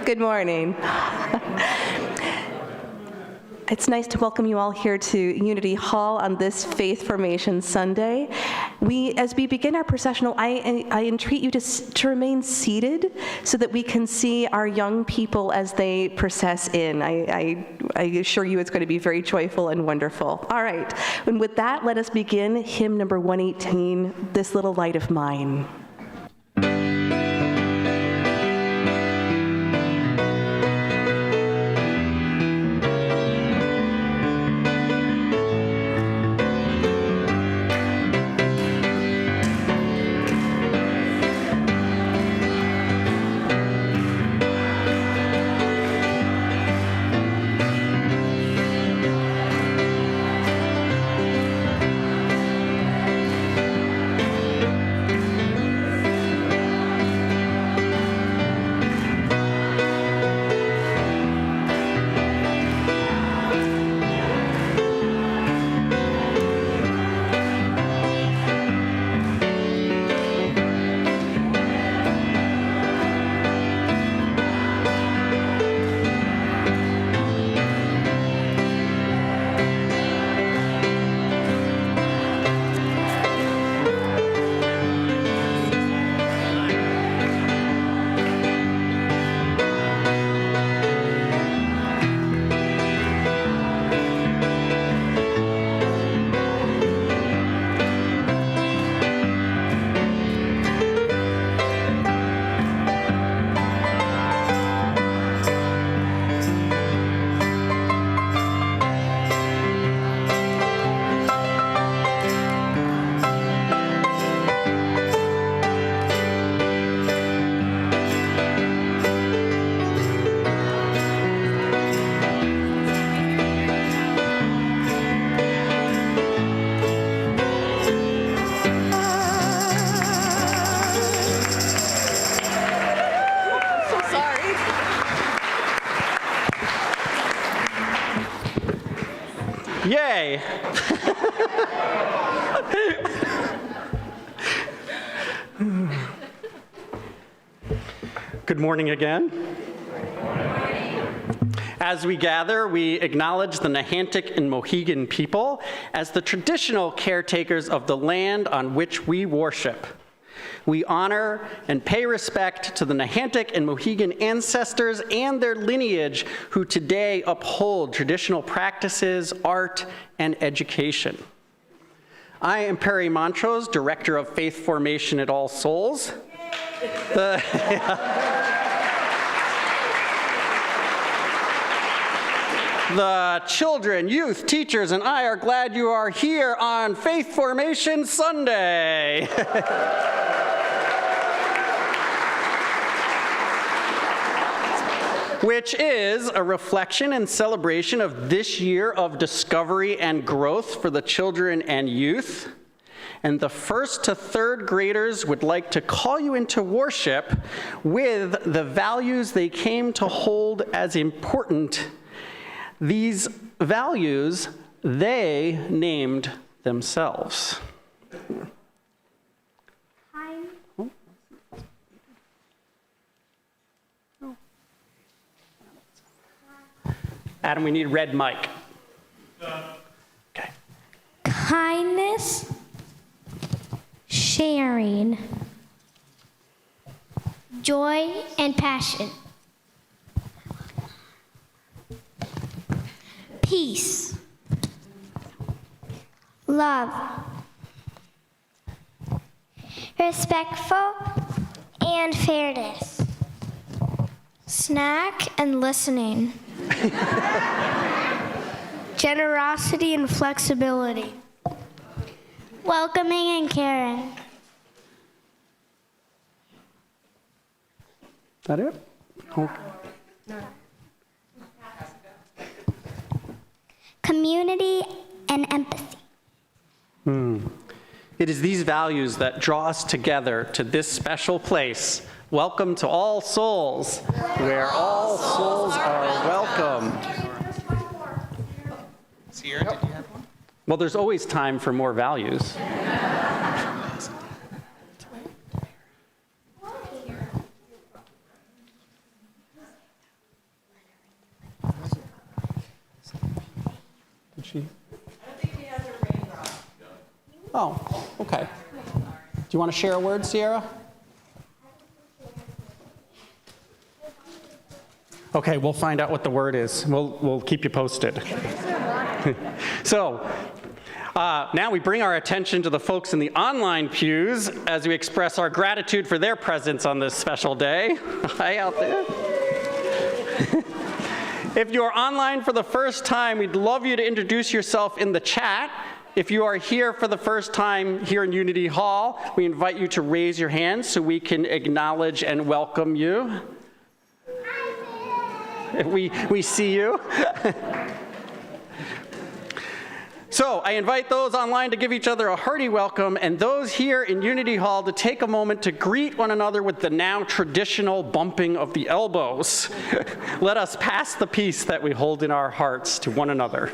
Good morning. It's nice to welcome you all here to Unity Hall on this Faith Formation Sunday. As we begin our processional, I entreat you to remain seated so that we can see our young people as they process in. I assure you it's going to be very joyful and wonderful. All right, and with that, let us begin hymn number 118, This Little Light of Mine. Yay! Good morning again. As we gather, we acknowledge the Nahantic and Mohegan people as the traditional caretakers of the land on which we worship. We honor and pay respect to the Nahantic and Mohegan ancestors and their lineage who today uphold traditional practices, art, and education. I am Perry Montrose, Director of Faith Formation at All Souls. The children, youth, teachers, and I are glad you are here on Faith Formation Sunday. Which is a reflection and celebration of this year of discovery and growth for the children and youth. And the first to third graders would like to call you into worship with the values they came to hold as important. These values they named themselves. Adam, we need red mic. Okay. Kindness, sharing, joy and passion, peace, love, respectful and fairness, snack and listening, generosity and flexibility, welcoming and caring. Is that it? Okay. Community and empathy. It is these values that draw us together to this special place. Welcome to All Souls, where all souls are welcome. Sierra, did you have one? Well, there's always time for more values. Oh, okay. Do you want to share a word, Sierra? Okay, we'll find out what the word is. We'll keep you posted. So, now we bring our attention to the folks in the online pews as we express our gratitude for their presence on this special day. Hi out there. If you are online for the first time, we'd love you to introduce yourself in the chat. If you are here for the first time here in Unity Hall, we invite you to raise your hand so we can acknowledge and welcome you. We see you. So I invite those online to give each other a hearty welcome, and those here in Unity Hall to take a moment to greet one another with the now traditional bumping of the elbows. Let us pass the peace that we hold in our hearts to one another.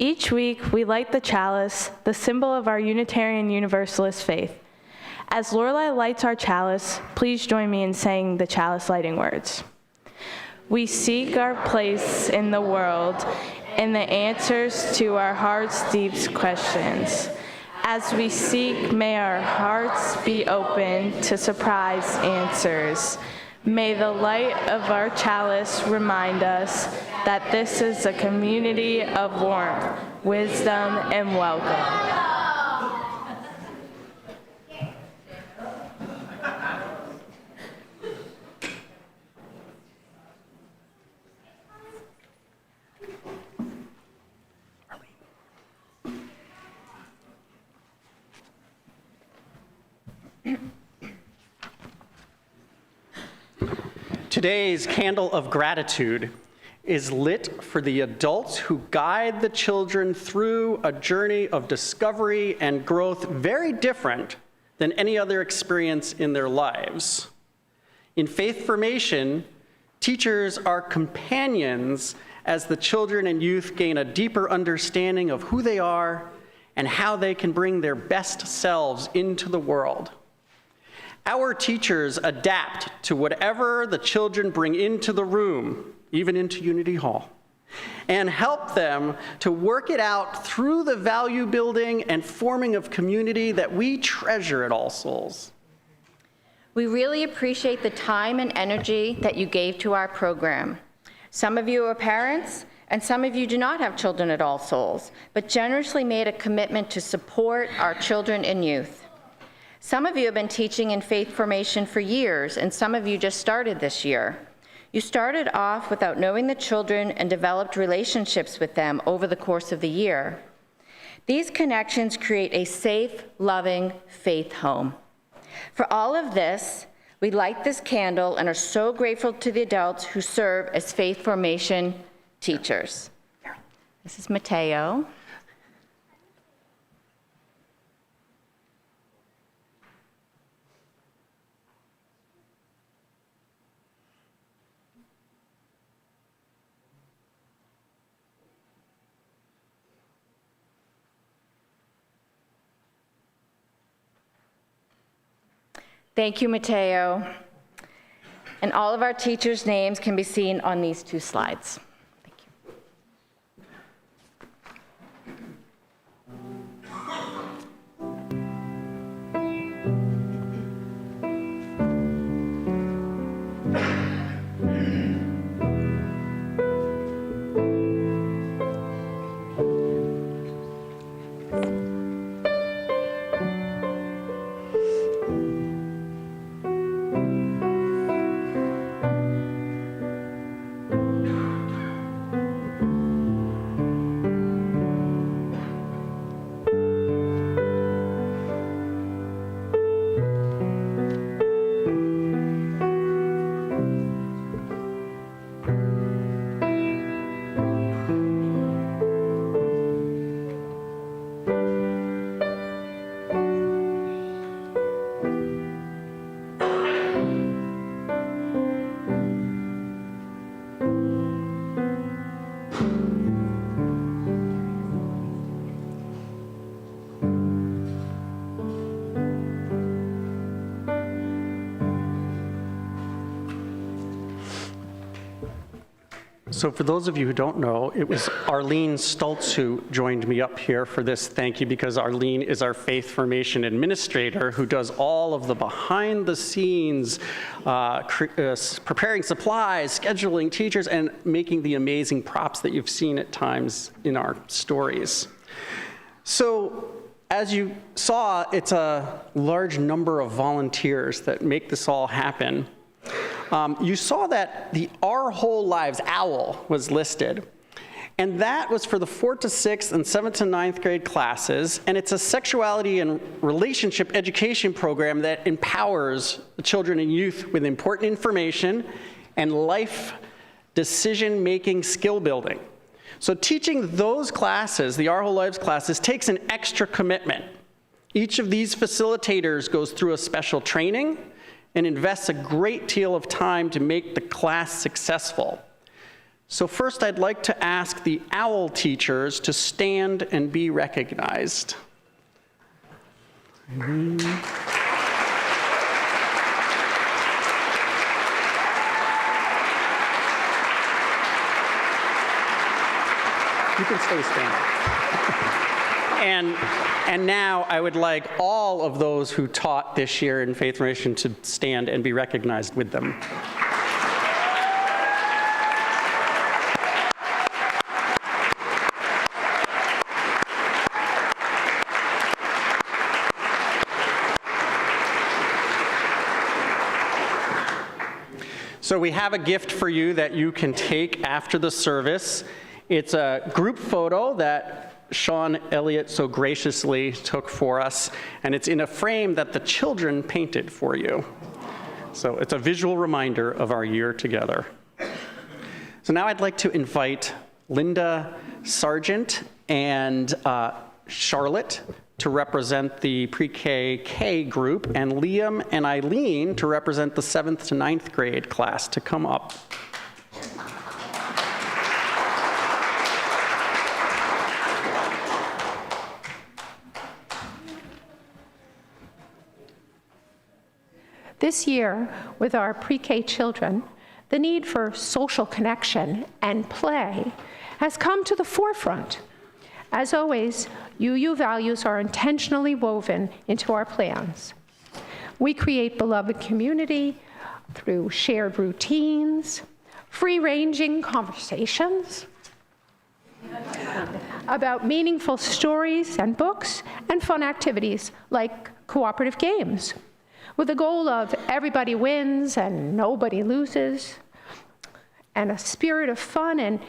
Each week, we light the chalice, the symbol of our Unitarian Universalist faith. As Lorelei lights our chalice, please join me in saying the chalice lighting words. We seek our place in the world and the answers to our heart's deep questions. As we seek, may our hearts be open to surprise answers. May the light of our chalice remind us that this is a community of warmth, wisdom, and welcome. Today's candle of gratitude is lit for the adults who guide the children through a journey of discovery and growth very different than any other experience in their lives. In faith formation, teachers are companions as the children and youth gain a deeper understanding of who they are and how they can bring their best selves into the world. Our teachers adapt to whatever the children bring into the room, even into Unity Hall, and help them to work it out through the value building and forming of community that we treasure at All Souls. We really appreciate the time and energy that you gave to our program. Some of you are parents, and some of you do not have children at All Souls, but generously made a commitment to support our children and youth. Some of you have been teaching in faith formation for years, and some of you just started this year. You started off without knowing the children and developed relationships with them over the course of the year. These connections create a safe, loving faith home. For all of this, we light this candle and are so grateful to the adults who serve as faith formation teachers. This is Mateo. Thank you, Mateo. And all of our teachers' names can be seen on these two slides. Thank you. So for those of you who don't know, it was Arlene Stultz who joined me up here for this thank you, because Arlene is our faith formation administrator who does all of the behind the scenes, preparing supplies, scheduling teachers, and making the amazing props that you've seen at times in our stories. So as you saw, it's a large number of volunteers that make this all happen. You saw that the Our Whole Lives OWL was listed, and that was for the 4th to 6th and 7th to 9th grade classes, and it's a sexuality and relationship education program that empowers the children and youth with important information and life decision-making skill building. So teaching those classes, the Our Whole Lives classes, takes an extra commitment. Each of these facilitators goes through a special training and invests a great deal of time to make the class successful. So first, I'd like to ask the OWL teachers to stand and be recognized. You can stay standing. And now I would like all of those who taught this year in faith formation to stand and be recognized with them. So we have a gift for you that you can take after the service. It's a group photo that Sean Elliott so graciously took for us, and it's in a frame that the children painted for you. So it's a visual reminder of our year together. So now I'd like to invite Linda Sargent and Charlotte to represent the pre-K group, and Liam and Eileen to represent the 7th to 9th grade class to come up. This year, with our pre-K children, the need for social connection and play has come to the forefront. As always, UU values are intentionally woven into our plans. We create beloved community through shared routines, free-ranging conversations about meaningful stories and books, and fun activities like cooperative games, with the goal of everybody wins and nobody loses, and a spirit of fun and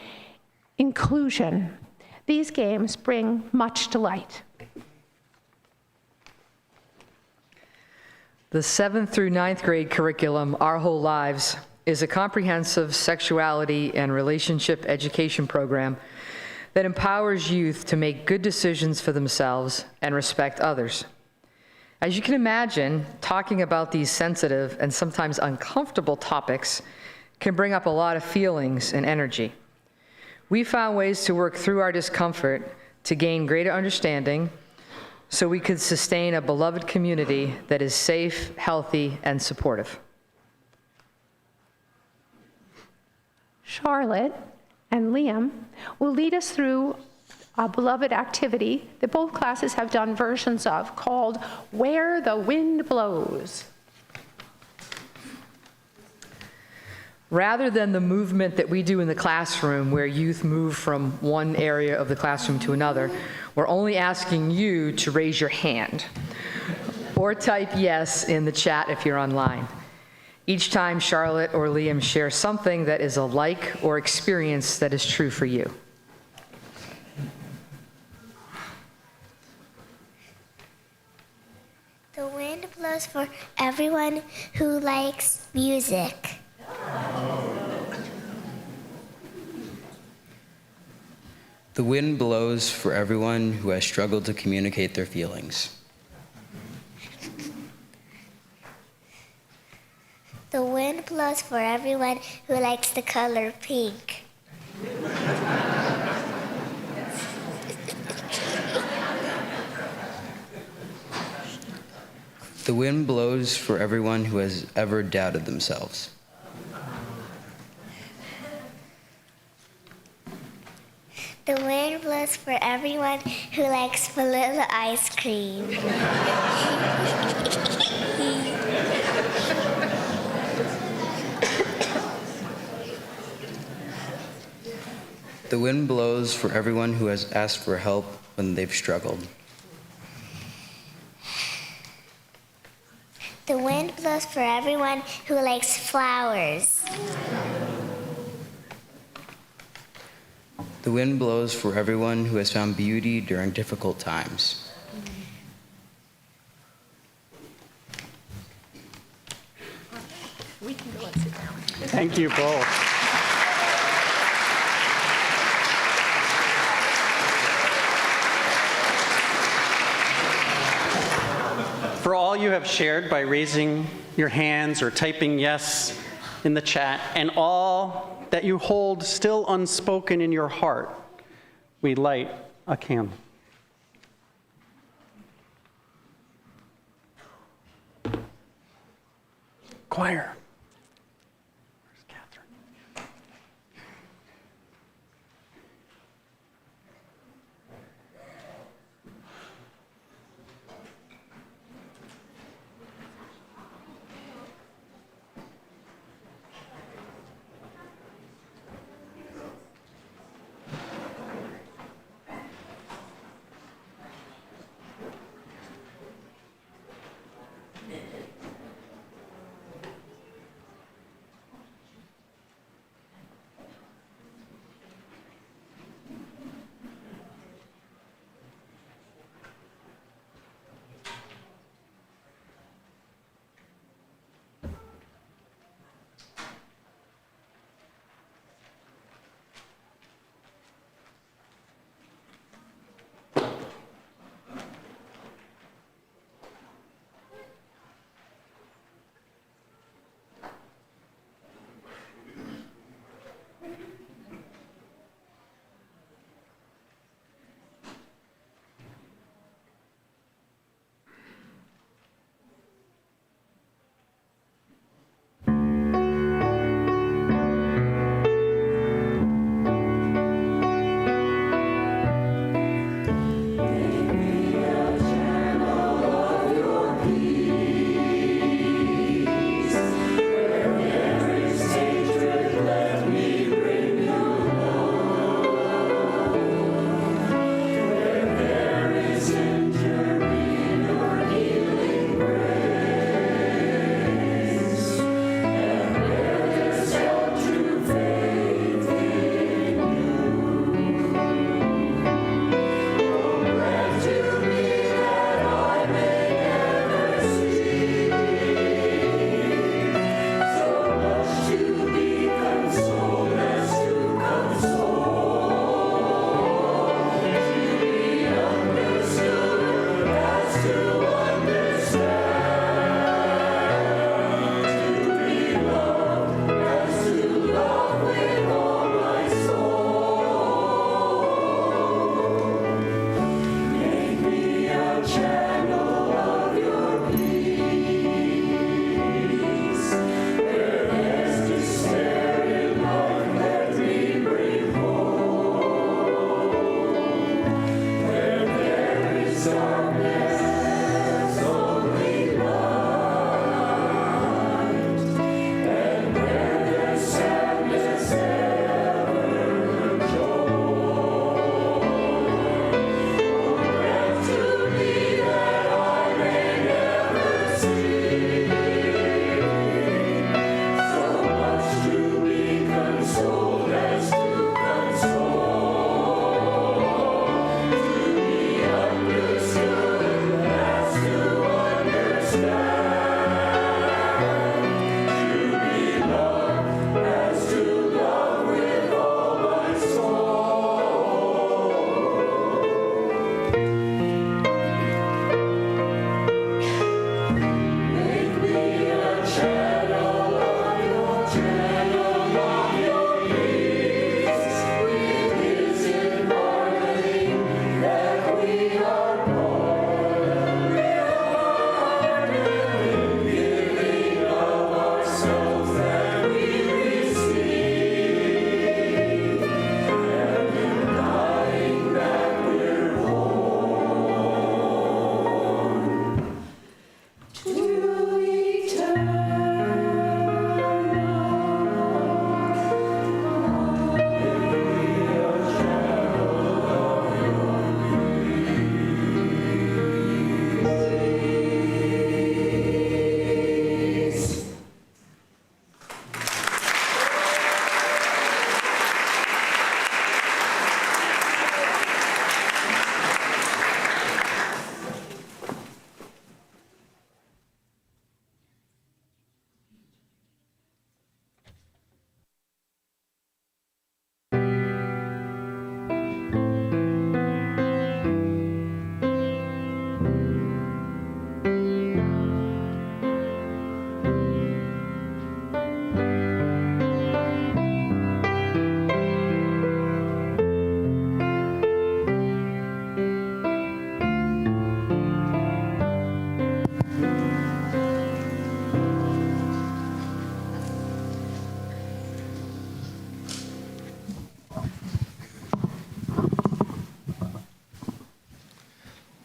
inclusion. These games bring much delight. The 7th through 9th grade curriculum, Our Whole Lives, is a comprehensive sexuality and relationship education program that empowers youth to make good decisions for themselves and respect others. As you can imagine, talking about these sensitive and sometimes uncomfortable topics can bring up a lot of feelings and energy. We found ways to work through our discomfort to gain greater understanding so we could sustain a beloved community that is safe, healthy, and supportive. Charlotte and Liam will lead us through a beloved activity that both classes have done versions of called Where the Wind Blows. Rather than the movement that we do in the classroom where youth move from one area of the classroom to another, we're only asking you to raise your hand or type yes in the chat if you're online. Each time Charlotte or Liam share something that is a like or experience that is true for you. The wind blows for everyone who likes music. The wind blows for everyone who has struggled to communicate their feelings. The wind blows for everyone who likes the color pink. The wind blows for everyone who has ever doubted themselves. The wind blows for everyone who likes vanilla ice cream. The wind blows for everyone who has asked for help when they've struggled. The wind blows for everyone who likes flowers. The wind blows for everyone who has found beauty during difficult times. Thank you both. For all you have shared by raising your hands or typing yes in the chat, and all that you hold still unspoken in your heart, we light a candle. Choir. Where's Catherine?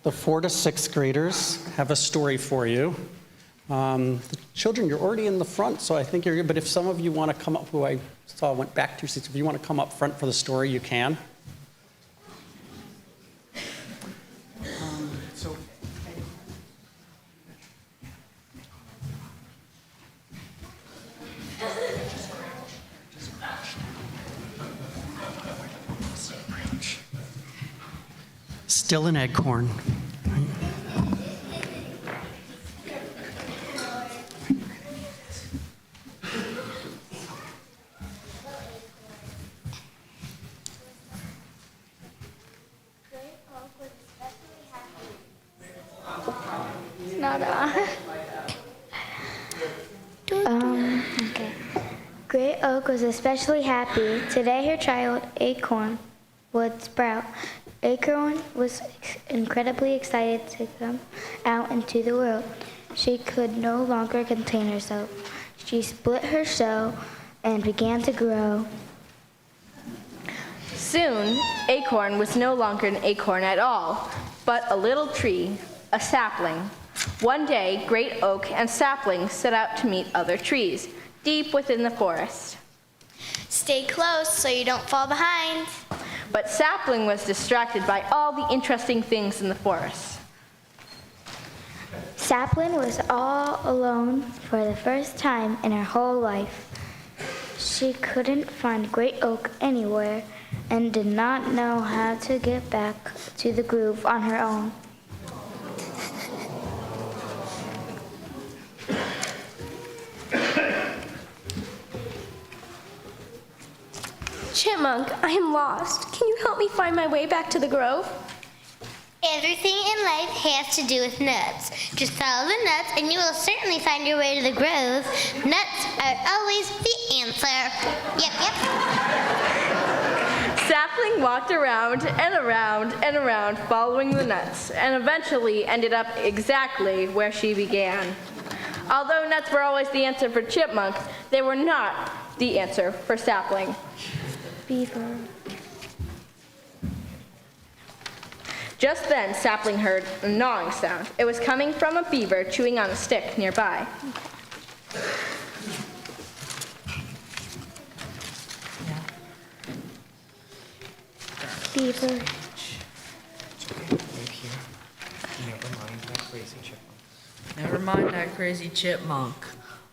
The 4th to 6th graders have a story for you. The children, you're already in the front, so I think you're good. But if some of you want to come up, who I saw went back 2 seats, if you want to come up front for the story, you can. Still an acorn. It's not on. Okay. Great Oak was especially happy. Today her child, Acorn, would sprout. Acorn was incredibly excited to come out into the world. She could no longer contain herself. She split her shell and began to grow. Soon, Acorn was no longer an acorn at all, but a little tree, a sapling. One day, Great Oak and Sapling set out to meet other trees, deep within the forest. Stay close so you don't fall behind. But Sapling was distracted by all the interesting things in the forest. Sapling was all alone for the first time in her whole life. She couldn't find Great Oak anywhere and did not know how to get back to the groove on her own. Chipmunk, I am lost. Can you help me find my way back to the grove? Everything in life has to do with nuts. Just follow the nuts and you will certainly find your way to the grove. Nuts are always the answer. Yep. Sapling walked around and around and around following the nuts and eventually ended up exactly where she began. Although nuts were always the answer for Chipmunk, they were not the answer for Sapling. Beaver. Just then, Sapling heard a gnawing sound. It was coming from a beaver chewing on a stick nearby. Beaver. Never mind that crazy chipmunk.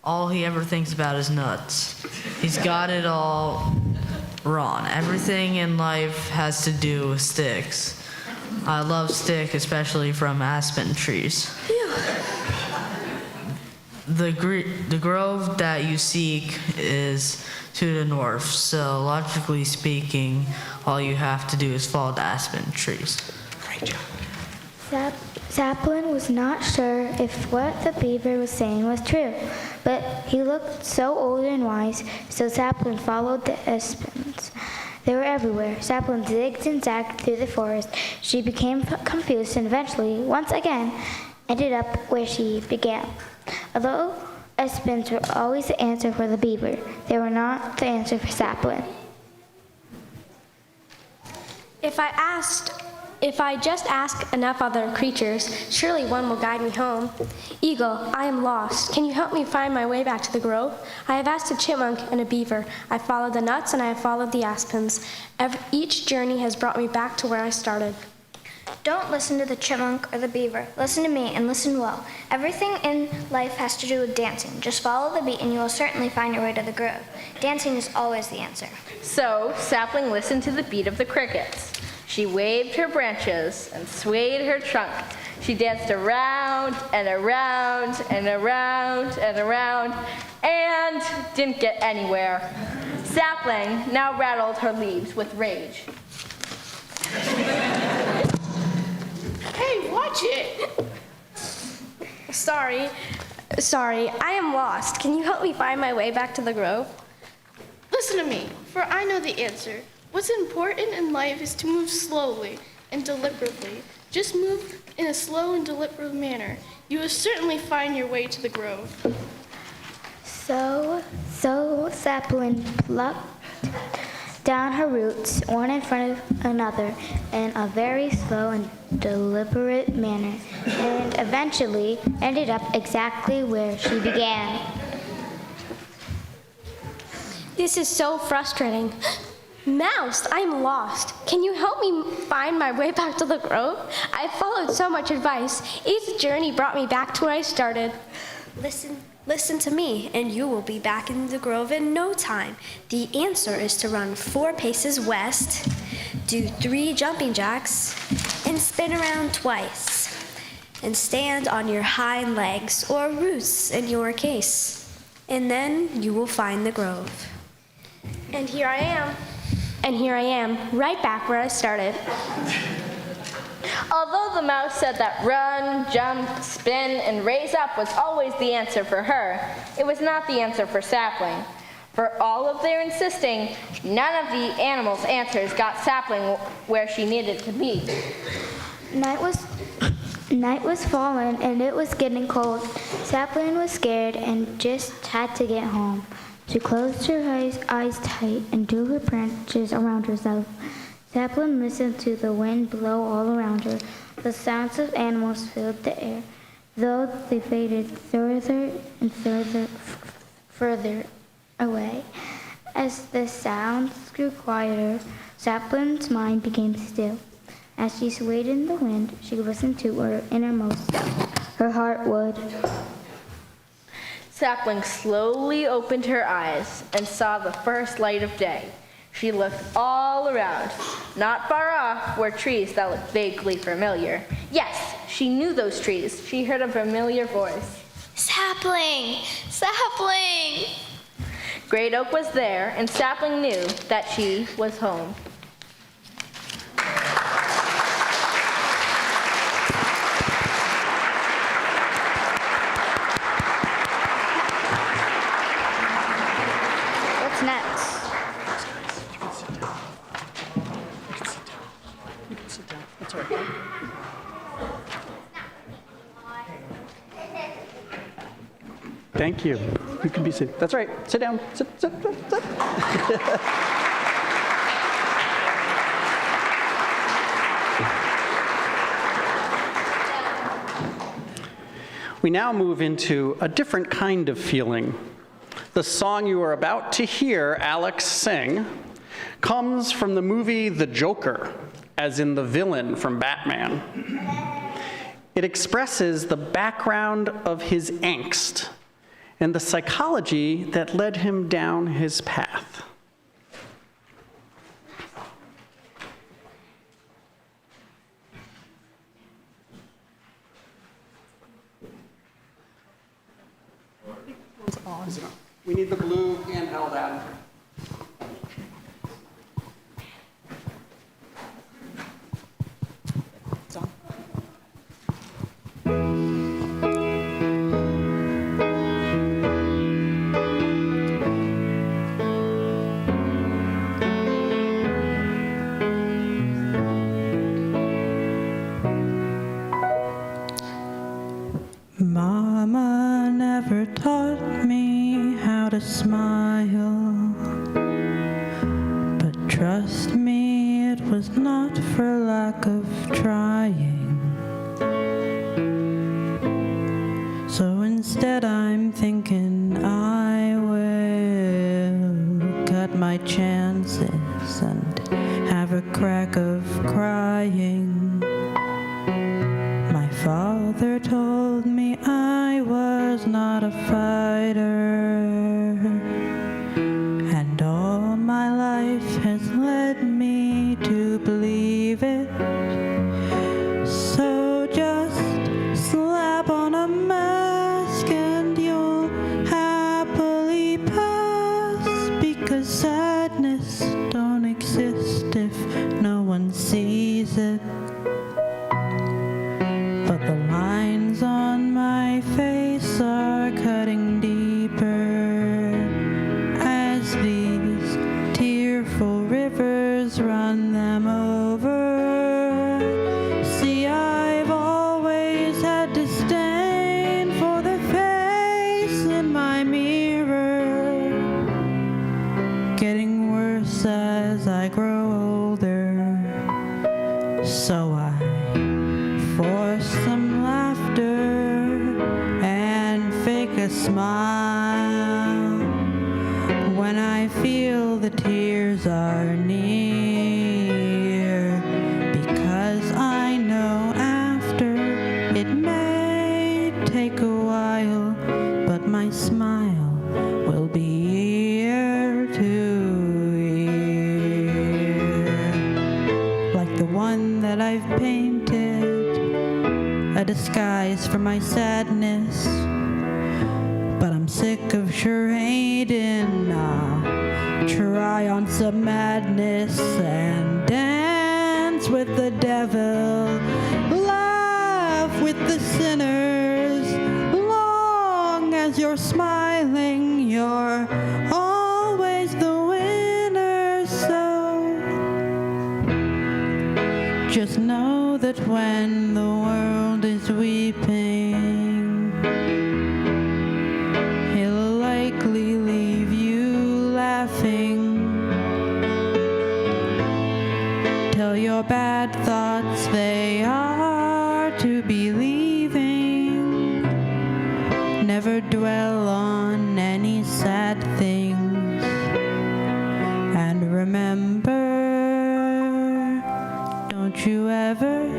All he ever thinks about is nuts. He's got it all wrong. Everything in life has to do with sticks. I love stick, especially from aspen trees. The grove that you seek is to the north, so logically speaking, all you have to do is follow the aspen trees. Great job. Sapling was not sure if what the beaver was saying was true, but he looked so old and wise, so Sapling followed the aspens. They were everywhere. Sapling zigged and zagged through the forest. She became confused and eventually, once again, ended up where she began. Although aspens were always the answer for the beaver, they were not the answer for Sapling. If I just ask enough other creatures, surely one will guide me home. Eagle, I am lost. Can you help me find my way back to the grove? I have asked a chipmunk and a beaver. I followed the nuts and I have followed the aspens. Each journey has brought me back to where I started. Don't listen to the chipmunk or the beaver. Listen to me and listen well. Everything in life has to do with dancing. Just follow the beat and you will certainly find your way to the grove. Dancing is always the answer. So Sapling listened to the beat of the crickets. She waved her branches and swayed her trunk. She danced around and around and around and around and didn't get anywhere. Sapling now rattled her leaves with rage. Hey, watch it! Sorry, I am lost. Can you help me find my way back to the grove? Listen to me, for I know the answer. What's important in life is to move slowly and deliberately. Just move in a slow and deliberate manner. You will certainly find your way to the grove. So Sapling plucked down her roots, one in front of another, in a very slow and deliberate manner, and eventually ended up exactly where she began. This is so frustrating. Mouse, I'm lost. Can you help me find my way back to the grove? I followed so much advice. Each journey brought me back to where I started. Listen to me, and you will be back in the grove in no time. The answer is to run 4 paces west, do 3 jumping jacks, and spin around twice. And stand on your hind legs, or roots in your case. And then you will find the grove. And here I am. And here I am, right back where I started. Although the mouse said that run, jump, spin, and raise up was always the answer for her, it was not the answer for Sapling. For all of their insisting, none of the animals' answers got Sapling where she needed to be. Night was falling and it was getting cold. Sapling was scared and just had to get home. She closed her eyes tight and drew her branches around herself. Sapling listened to the wind blow all around her. The sounds of animals filled the air, though they faded further and further away. As the sounds grew quieter, Sapling's mind became still. As she swayed in the wind, she listened to her innermost self. Her heart would. Sapling slowly opened her eyes and saw the first light of day. She looked all around. Not far off were trees that looked vaguely familiar. Yes, she knew those trees. She heard a familiar voice. Sapling! Sapling! Great Oak was there, and Sapling knew that she was home. What's next? Thank you. You can be seated. That's right. Sit down. Sit. We now move into a different kind of feeling. The song you are about to hear Alex sing comes from the movie The Joker, as in the villain from Batman. It expresses the background of his angst and the psychology that led him down his path. We need the blue handheld ad. Mama never taught me how to smile, but trust me, it was not for lack of trying. So instead I'm thinking I will cut my chances and have a crack of crying. My father told me I was not a fighter, and all my life has led me to believe it. So just slap on a mask and you'll happily pass, because sadness don't exist if no one sees it. But the lines on my face are cutting deeper as these tearful rivers run them over. See, I've always had disdain for the face in my mirror, getting worse as I grow older. So I force some laughter and fake a smile when I feel the tears are near, because I know after it may take a while, but my smile will be ear to ear, like the one that I've painted, a disguise for my sadness. But I'm sick of charade-ing. I'll try on some madness and dance with the devil, laugh with the sinners. Long as you're smiling, you're always the winner. So just know that when the world is weeping, he'll likely leave you laughing. Tell your bad thoughts they are to be leaving. Never dwell on any sad things. And remember, don't you ever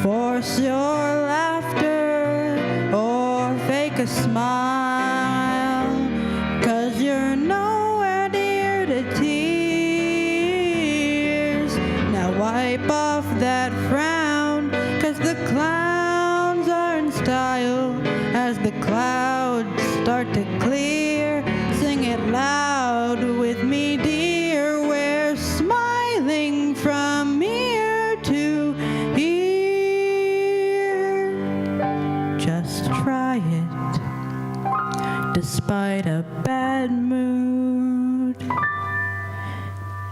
force your laughter or fake a smile, 'cause you're nowhere near to tears. Now wipe off that frown, 'cause the clowns are in style. As the clouds start to clear, sing it loud with me, dear. We're smiling from ear to ear. Just try it, despite a bad mood.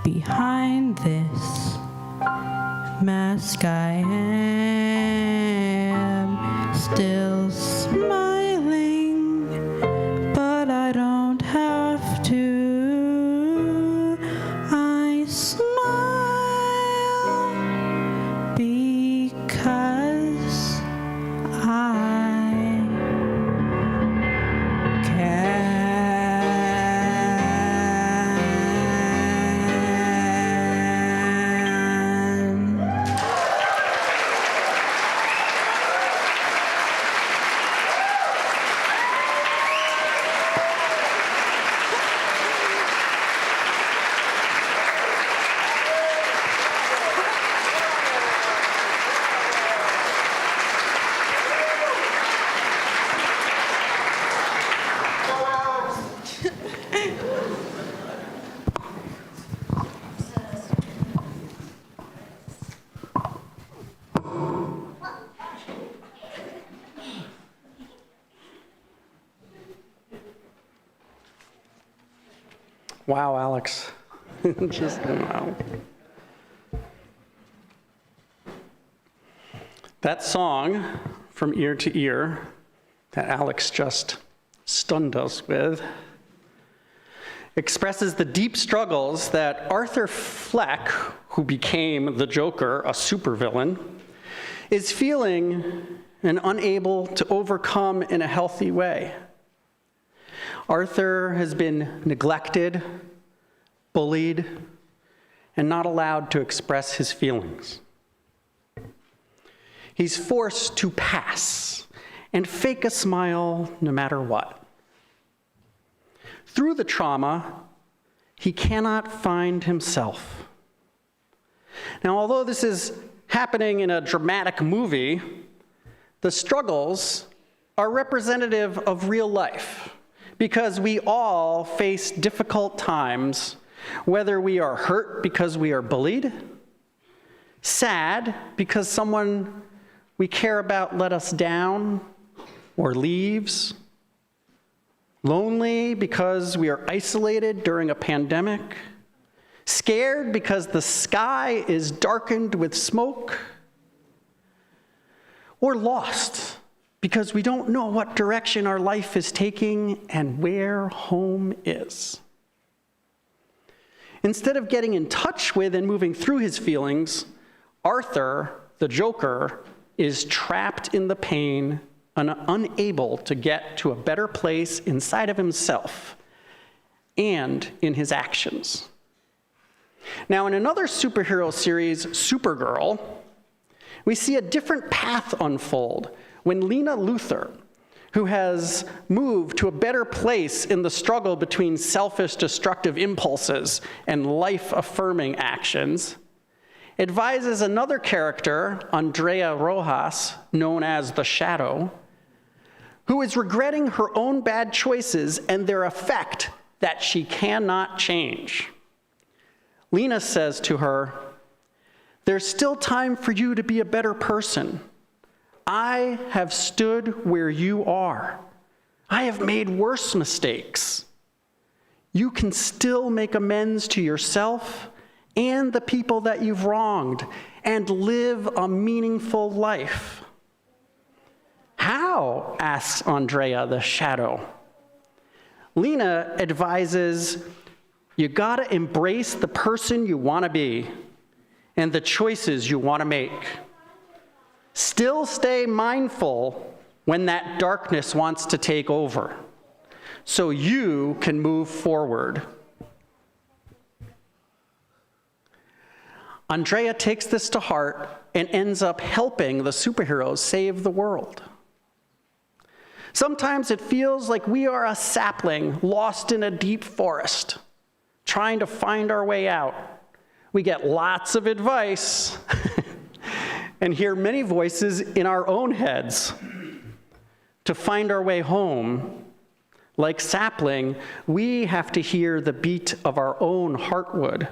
Behind this mask I am still smiling, but I don't have to. I smile because Wow, Alex. Just wow. That song, From Ear to Ear, that Alex just stunned us with, expresses the deep struggles that Arthur Fleck, who became the Joker, a supervillain, is feeling and unable to overcome in a healthy way. Arthur has been neglected, bullied, and not allowed to express his feelings. He's forced to pass and fake a smile no matter what. Through the trauma, he cannot find himself. Now, although this is happening in a dramatic movie, the struggles are representative of real life because we all face difficult times, whether we are hurt because we are bullied, sad because someone we care about let us down or leaves, lonely because we are isolated during a pandemic, scared because the sky is darkened with smoke, or lost because we don't know what direction our life is taking and where home is. Instead of getting in touch with and moving through his feelings, Arthur, the Joker, is trapped in the pain and unable to get to a better place inside of himself and in his actions. Now, in another superhero series, Supergirl, we see a different path unfold when Lena Luthor, who has moved to a better place in the struggle between selfish, destructive impulses and life-affirming actions, advises another character, Andrea Rojas, known as the Shadow, who is regretting her own bad choices and their effect that she cannot change. Lena says to her, "There's still time for you to be a better person. I have stood where you are. I have made worse mistakes. You can still make amends to yourself and the people that you've wronged and live a meaningful life." "How?" asks Andrea the Shadow. Lena advises, "You gotta embrace the person you wanna be and the choices you wanna make. Still stay mindful when that darkness wants to take over, so you can move forward." Andrea takes this to heart and ends up helping the superheroes save the world. Sometimes it feels like we are a sapling lost in a deep forest, trying to find our way out. We get lots of advice and hear many voices in our own heads. To find our way home, like sapling, we have to hear the beat of our own heartwood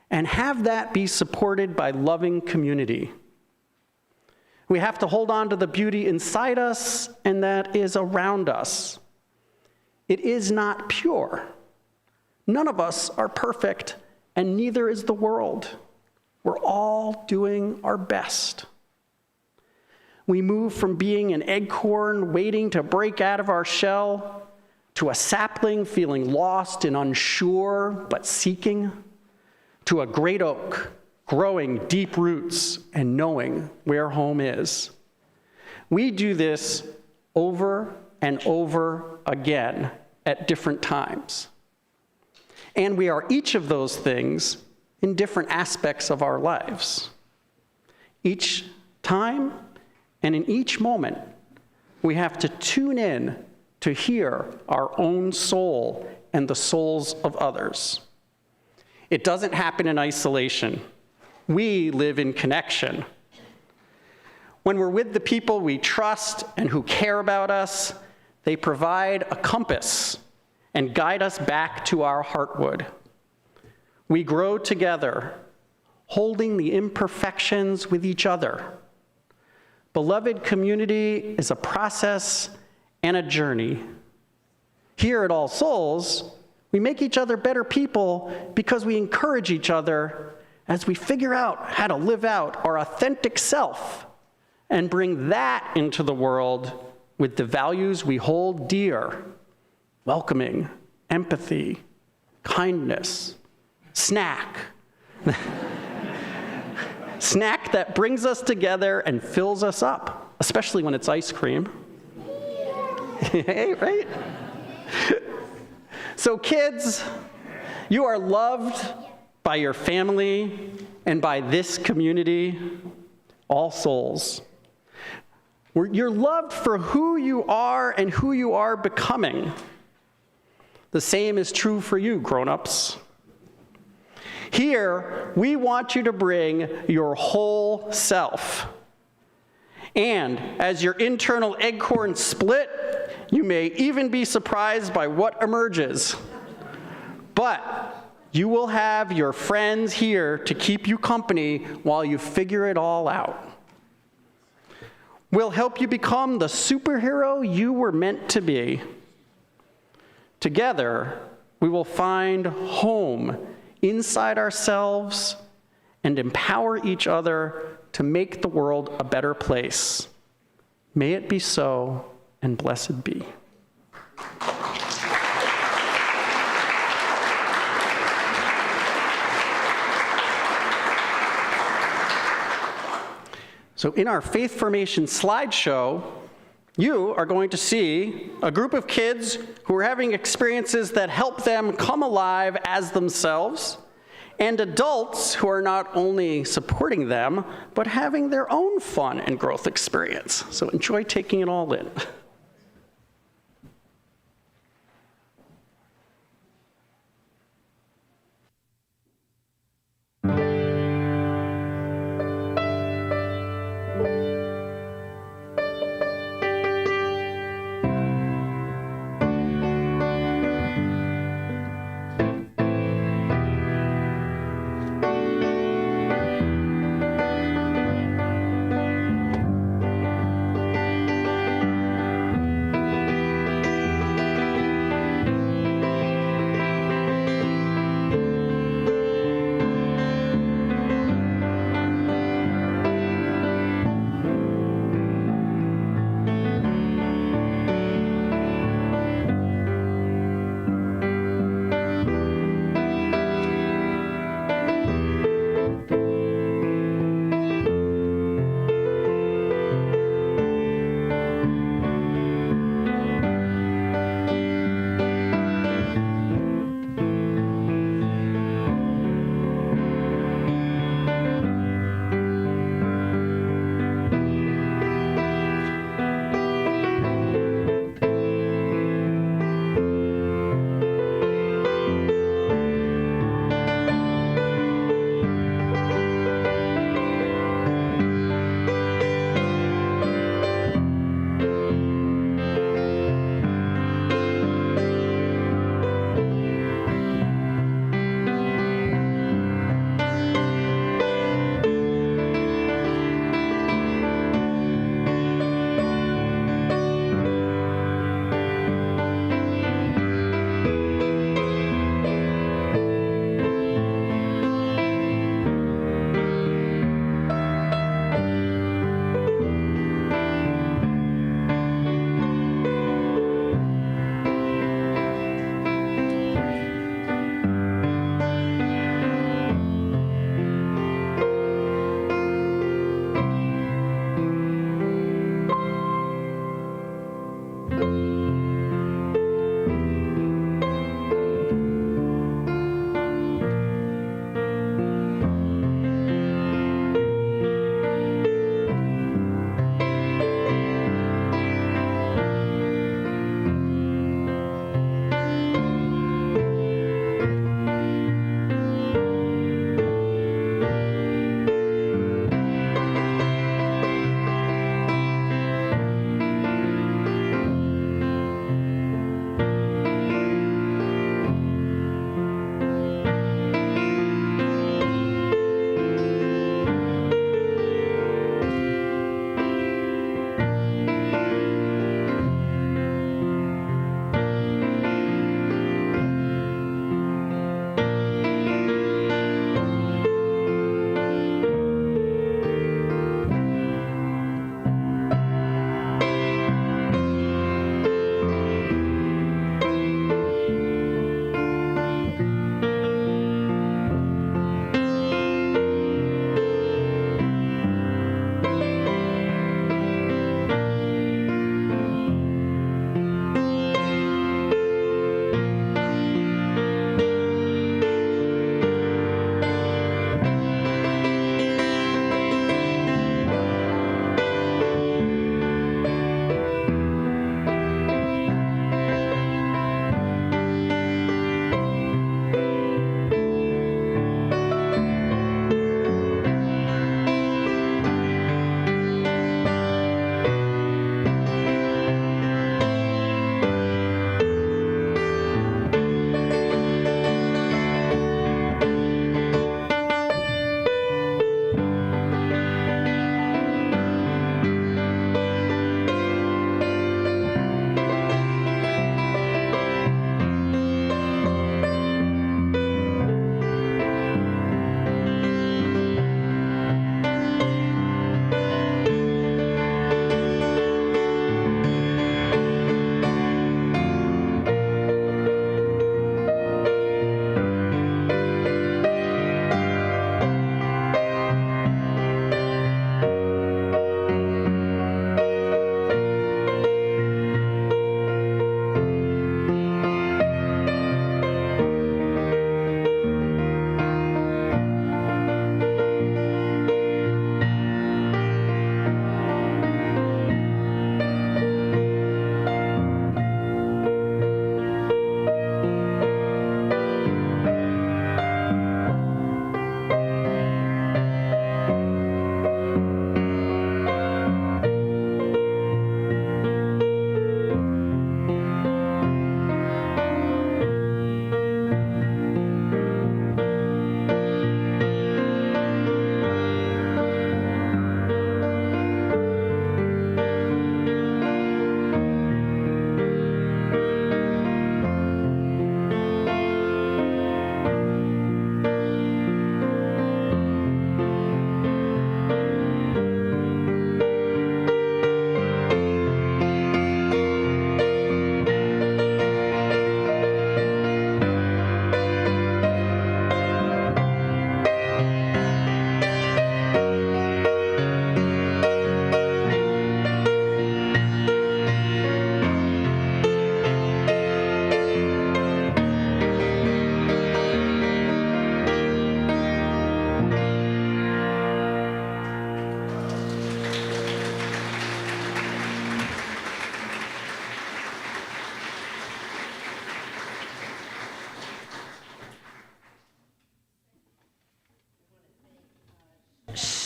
and have that be supported by loving community. We have to hold on to the beauty inside us and that is around us. It is not pure. None of us are perfect, and neither is the world. We're all doing our best. We move from being an acorn waiting to break out of our shell to a sapling feeling lost and unsure but seeking, to a great oak growing deep roots and knowing where home is. We do this over and over again at different times. And we are each of those things in different aspects of our lives. Each time and in each moment, we have to tune in to hear our own soul and the souls of others. It doesn't happen in isolation. We live in connection. When we're with the people we trust and who care about us, they provide a compass and guide us back to our heartwood. We grow together, holding the imperfections with each other. Beloved community is a process and a journey. Here at All Souls, We make each other better people because we encourage each other as we figure out how to live out our authentic self and bring that into the world with the values we hold dear: welcoming, empathy, kindness, snack. Snack that brings us together and fills us up, especially when it's ice cream. Right? So kids, you are loved by your family and by this community, All Souls. You're loved for who you are and who you are becoming. The same is true for you, grown-ups. Here, we want you to bring your whole self. And as your internal acorns split, you may even be surprised by what emerges. But you will have your friends here to keep you company while you figure it all out. We'll help you become the superhero you were meant to be. Together, we will find home inside ourselves and empower each other to make the world a better place. May it be so, and blessed be. So in our Faith Formation slideshow, you are going to see a group of kids who are having experiences that help them come alive as themselves, and adults who are not only supporting them, but having their own fun and growth experience. So enjoy taking it all in.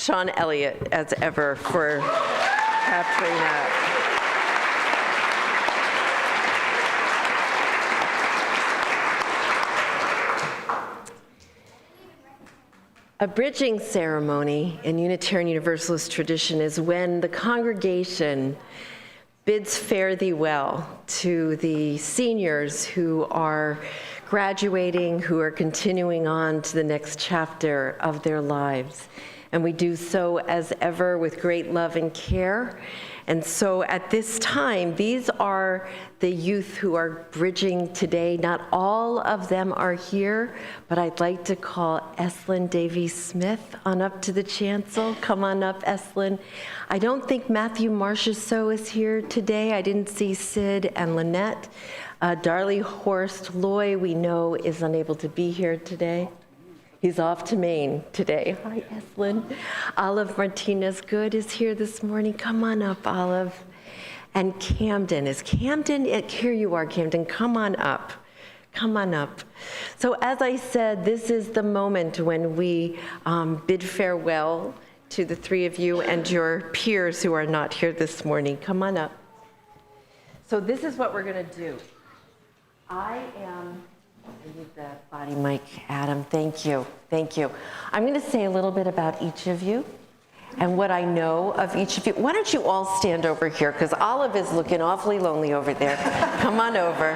Sean Elliott, as ever, for capturing that. A bridging ceremony in Unitarian Universalist tradition is when the congregation bids fare thee well to the seniors who are graduating, who are continuing on to the next chapter of their lives. And we do so as ever with great love and care. And so at this time, these are the youth who are bridging today. Not all of them are here, but I'd like to call Eslyn Davies-Smith on up to the chancel. Come on up, Eslyn. I don't think Matthew Marchessault is here today. I didn't see Sid and Lynette. Darley Horst Loy, we know, is unable to be here today. He's off to Maine today. Hi, Eslyn. Olive Martinez-Good is here this morning. Come on up, Olive. And Camden. Here you are, Camden. Come on up. Come on up. So as I said, this is the moment when we bid farewell to the three of you and your peers who are not here this morning. Come on up. So this is what we're going to do. I need the body mic, Adam. Thank you. Thank you. I'm going to say a little bit about each of you and what I know of each of you. Why don't you all stand over here, because Olive is looking awfully lonely over there. Come on over.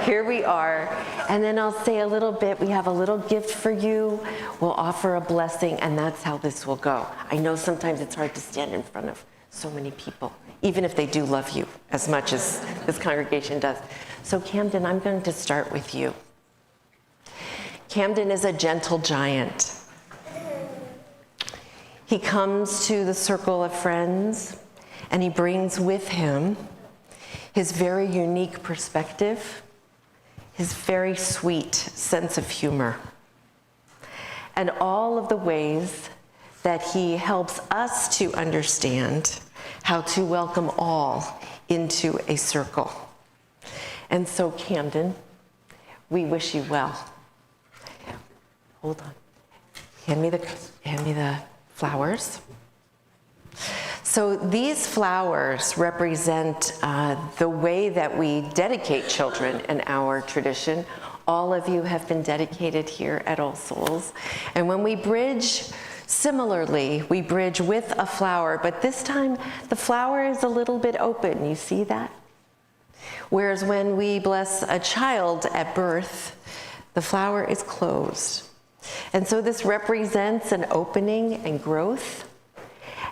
Here we are. And then I'll say a little bit. We have a little gift for you. We'll offer a blessing, and that's how this will go. I know sometimes it's hard to stand in front of so many people, even if they do love you as much as this congregation does. So Camden, I'm going to start with you. Camden is a gentle giant. He comes to the circle of friends, and he brings with him his very unique perspective, his very sweet sense of humor, and all of the ways that he helps us to understand how to welcome all into a circle. And so, Camden, we wish you well. Hold on. Hand me the flowers. So these flowers represent the way that we dedicate children in our tradition. All of you have been dedicated here at All Souls. And when we bridge, similarly, we bridge with a flower, but this time the flower is a little bit open. You see that? Whereas when we bless a child at birth, the flower is closed. And so this represents an opening and growth.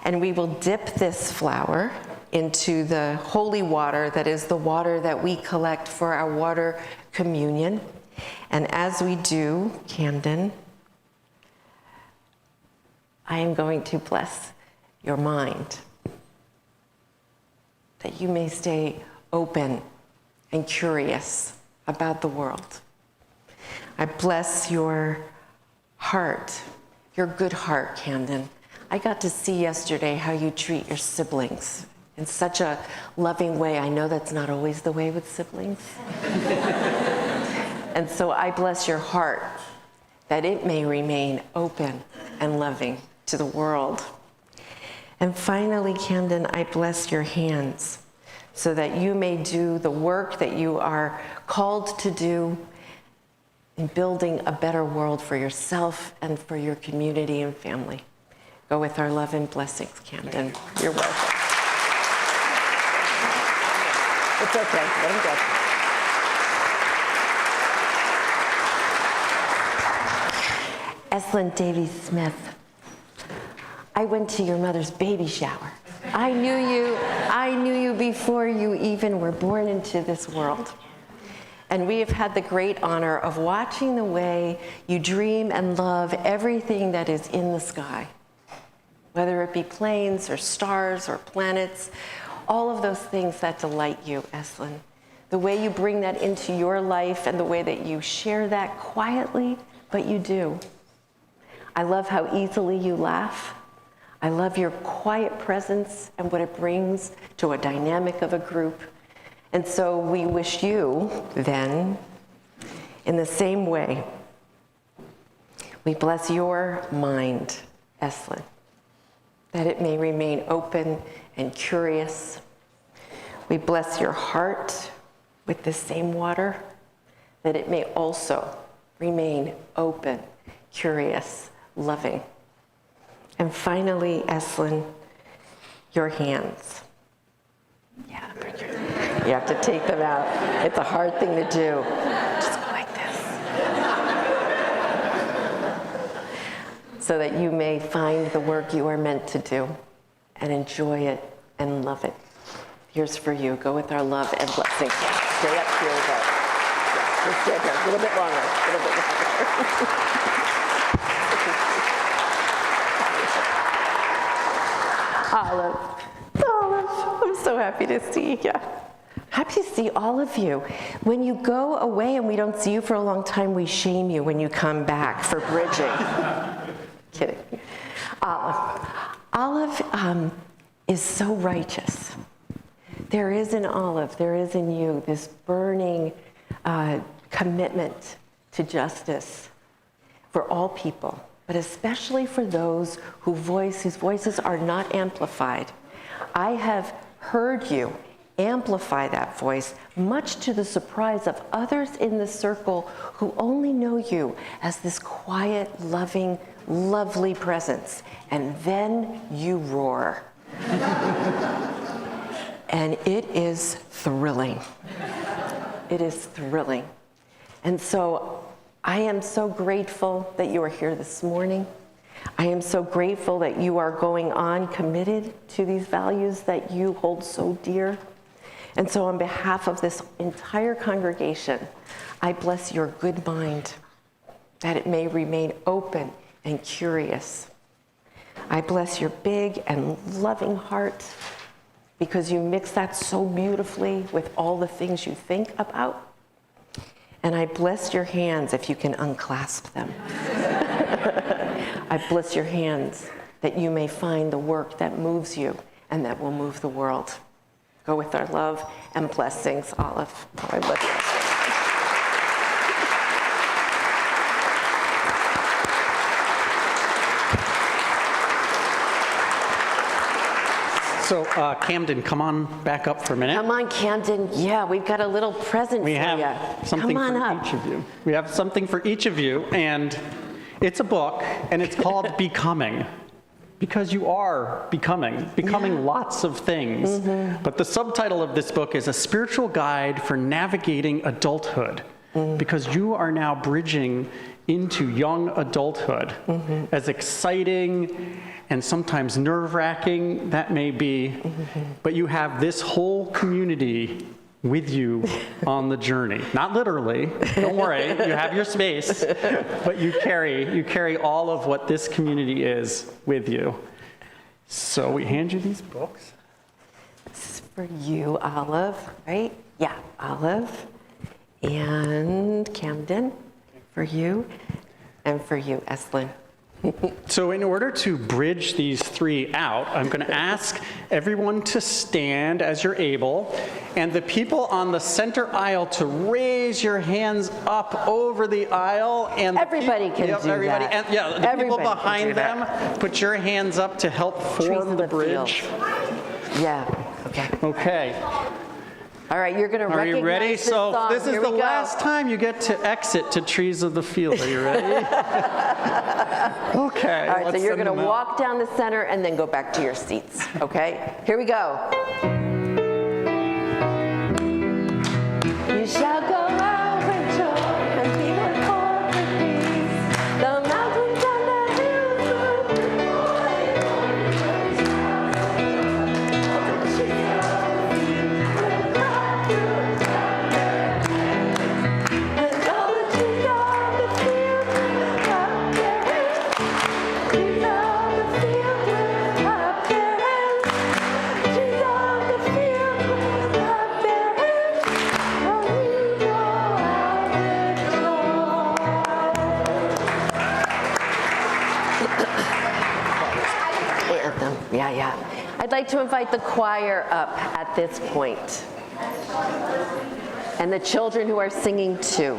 And we will dip this flower into the holy water, that is the water that we collect for our water communion. And as we do, Camden, I am going to bless your mind, that you may stay open and curious about the world. I bless your heart, your good heart, Camden. I got to see yesterday how you treat your siblings in such a loving way. I know that's not always the way with siblings. And so I bless your heart, that it may remain open and loving to the world. And finally, Camden, I bless your hands, so that you may do the work that you are called to do in building a better world for yourself and for your community and family. Go with our love and blessings, Camden. You're welcome. It's okay. Let him go. Eslyn Davies-Smith, I went to your mother's baby shower. I knew you before you even were born into this world. And we have had the great honor of watching the way you dream and love everything that is in the sky, whether it be planes or stars or planets, all of those things that delight you, Eslyn. The way you bring that into your life and the way that you share that quietly, but you do. I love how easily you laugh. I love your quiet presence and what it brings to a dynamic of a group. And so we wish you, then, in the same way, we bless your mind, Eslyn. that it may remain open and curious. We bless your heart with this same water, that it may also remain open, curious, loving. And finally, Eslyn, your hands. Yeah, you have to take them out. It's a hard thing to do. Just go like this. So that you may find the work you are meant to do and enjoy it and love it. Here's for you. Go with our love and blessings. Stay up here, though. Yeah, just stay there. A little bit longer. A little bit longer. Olive, I'm so happy to see you. Happy to see all of you. When you go away and we don't see you for a long time, we shame you when you come back for bridging. Kidding. Olive is so righteous. There is in Olive, there is in you, this burning commitment to justice for all people, but especially for those whose voices are not amplified. I have heard you amplify that voice, much to the surprise of others in the circle who only know you as this quiet, loving, lovely presence. And then you roar. And it is thrilling. It is thrilling. And so I am so grateful that you are here this morning. I am so grateful that you are going on committed to these values that you hold so dear. And so on behalf of this entire congregation, I bless your good mind, that it may remain open and curious. I bless your big and loving heart, because you mix that so beautifully with all the things you think about. And I bless your hands if you can unclasp them. I bless your hands that you may find the work that moves you and that will move the world. Go with our love and blessings, Olive. Oh, I love you. So Camden, come on back up for a minute. Come on, Camden. Yeah, we've got a little present for you. We have something for each of you. We have something for each of you, and it's a book, and it's called Becoming. Because you are becoming lots of things. Mm-hmm. But the subtitle of this book is A Spiritual Guide for Navigating Adulthood. Mm-hmm. Because you are now bridging into young adulthood. Mm-hmm. As exciting and sometimes nerve-wracking that may be, but you have this whole community with you on the journey. Not literally, don't worry, you have your space, but you carry all of what this community is with you. So we hand you these books. This is for you, Olive, right? Yeah, Olive. And Camden, for you, and for you, Eslyn. So in order to bridge these three out, I'm going to ask everyone to stand as you're able, and the people on the center aisle to raise your hands up over the aisle. And everybody can do that. And, the people behind them, put your hands up to help form the bridge. Yeah, okay. Okay. All right, you're going to recognize Are you ready? this So song. this is the last time you get to exit to Trees of the Field. Are you ready? Okay. All right, so you're going to walk down the center and then go back to your seats, okay? Here we go. You shall go out with joy and be with perfect peace. The mountains and the hills will Yeah. I'd like to invite the choir up at this point, and the children who are singing too.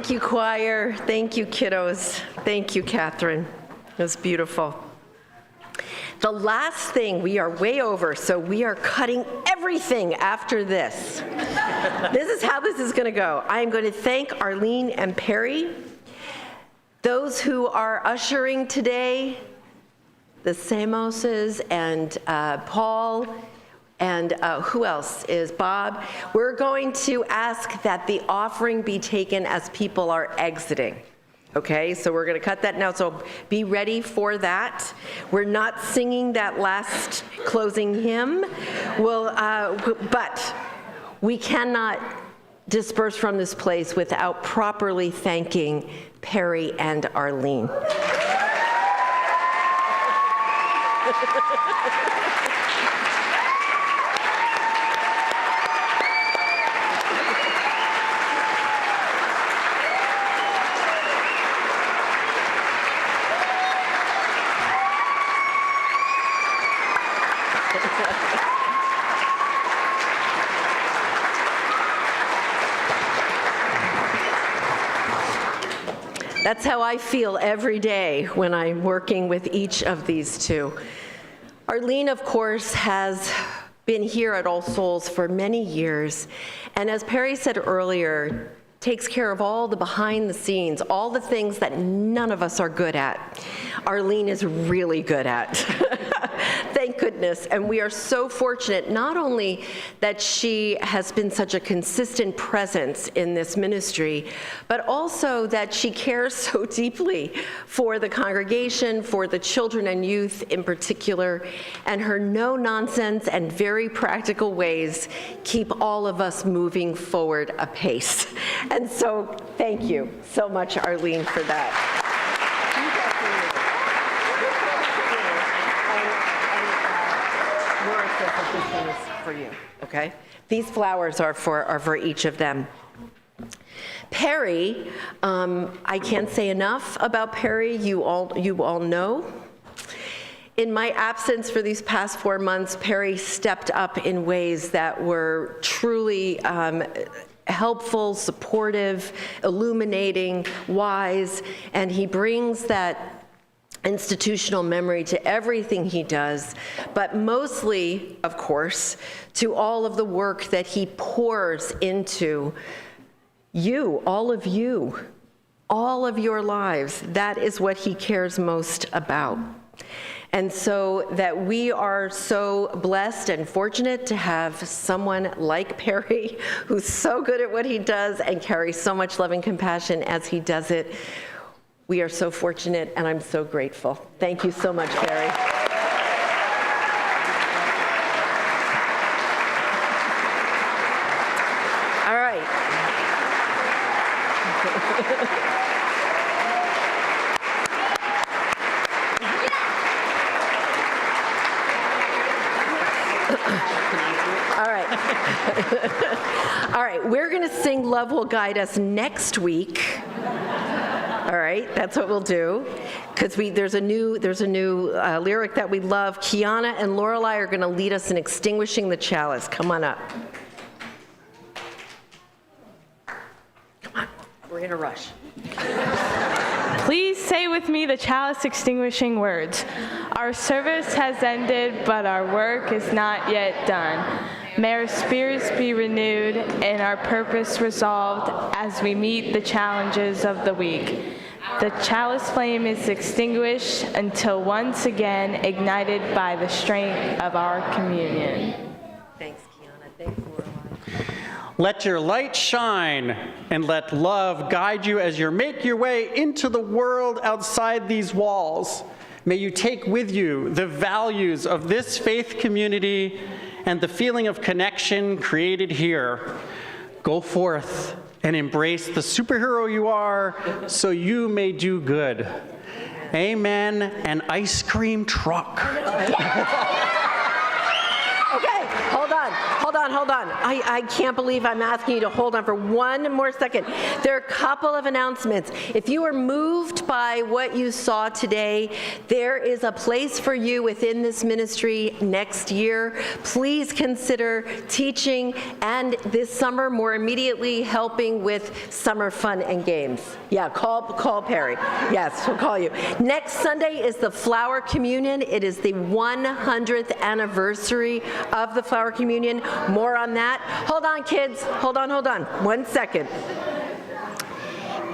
Thank you, choir. Thank you, kiddos. Thank you, Catherine. It was beautiful. The last thing, we are way over, so we are cutting everything after this. This is how this is going to go. I am going to thank Arlene and Perry. Those who are ushering today, the Samoses and Paul, and who else is Bob? We're going to ask that the offering be taken as people are exiting. Okay, so we're going to cut that now, so be ready for that. We're not singing that last closing hymn, but we cannot disperse from this place without properly thanking Perry and Arlene. That's how I feel every day when I'm working with each of these two. Arlene, of course, has been here at All Souls for many years, and as Perry said earlier, takes care of all the behind the scenes, all the things that none of us are good at. Arlene is really good at. Thank goodness. And we are so fortunate, not only that she has been such a consistent presence in this ministry, but also that she cares so deeply for the congregation, for the children and youth in particular, and her no-nonsense and very practical ways keep all of us moving forward apace. And so thank you so much, Arlene, for that. This one is for you, okay? These flowers are for each of them. Perry, I can't say enough about Perry. You all know. In my absence for these past 4 months, Perry stepped up in ways that were truly helpful, supportive, illuminating, wise, and he brings that institutional memory to everything he does, but mostly, of course, to all of the work that he pours into you, all of your lives. That is what he cares most about. And so that we are so blessed and fortunate to have someone like Perry who's so good at what he does and carries so much love and compassion as he does it. We are so fortunate, and I'm so grateful. Thank you so much, Perry. All right. All right. All right, we're going to sing Love Will Guide Us next week. All right, that's what we'll do, because there's a new lyric that we love. Kiana and Lorelei are going to lead us in extinguishing the chalice. Come on up. Come on, we're in a rush. Please say with me the chalice extinguishing words. Our service has ended, but our work is not yet done. May our spirits be renewed and our purpose resolved as we meet the challenges of the week. The chalice flame is extinguished until once again ignited by the strength of our communion. Thanks, Kiana. Thanks, Lorelei. Let your light shine and let love guide you as you make your way into the world outside these walls. May you take with you the values of this faith community and the feeling of connection created here. Go forth and embrace the superhero you are so you may do good. Amen. An ice cream truck. Okay, hold on. I can't believe I'm asking you to hold on for one more second. There are a couple of announcements. If you are moved by what you saw today, there is a place for you within this ministry next year. Please consider teaching and this summer more immediately helping with summer fun and games. Yeah, call Perry. Yes, she'll call you. Next Sunday is the Flower Communion. It is the 100th anniversary of the Flower Communion. More on that. Hold on, kids. Hold on. 1 second.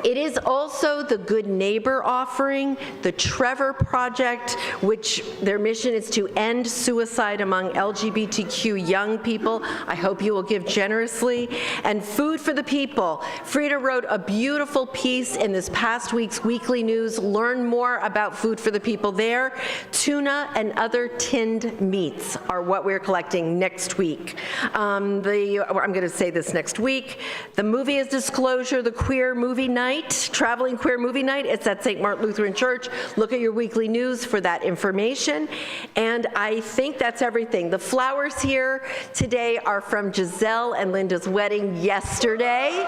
It is also the Good Neighbor Offering, the Trevor Project, which their mission is to end suicide among LGBTQ young people. I hope you will give generously. And Food for the People. Frida wrote a beautiful piece in this past week's Weekly News. Learn more about Food for the People there. Tuna and other tinned meats are what we're collecting next week. I'm going to say this next week. The movie is Disclosure, the queer movie night. Traveling Queer Movie Night. It's at St. Martin Lutheran Church. Look at your Weekly News for that information. And I think that's everything. The flowers here today are from Giselle and Linda's wedding yesterday.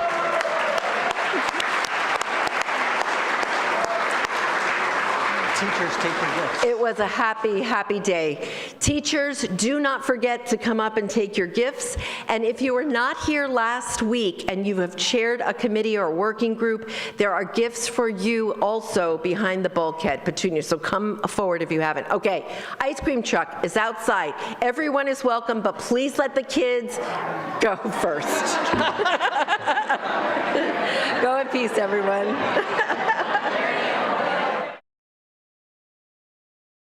Teachers take their gifts. It was a happy, happy day. Teachers, do not forget to come up and take your gifts. And if you were not here last week and you have chaired a committee or a working group, there are gifts for you also behind the bulkhead, Petunia. So come forward if you haven't. Okay, ice cream truck is outside. Everyone is welcome, but please let the kids go first. Go in peace, everyone.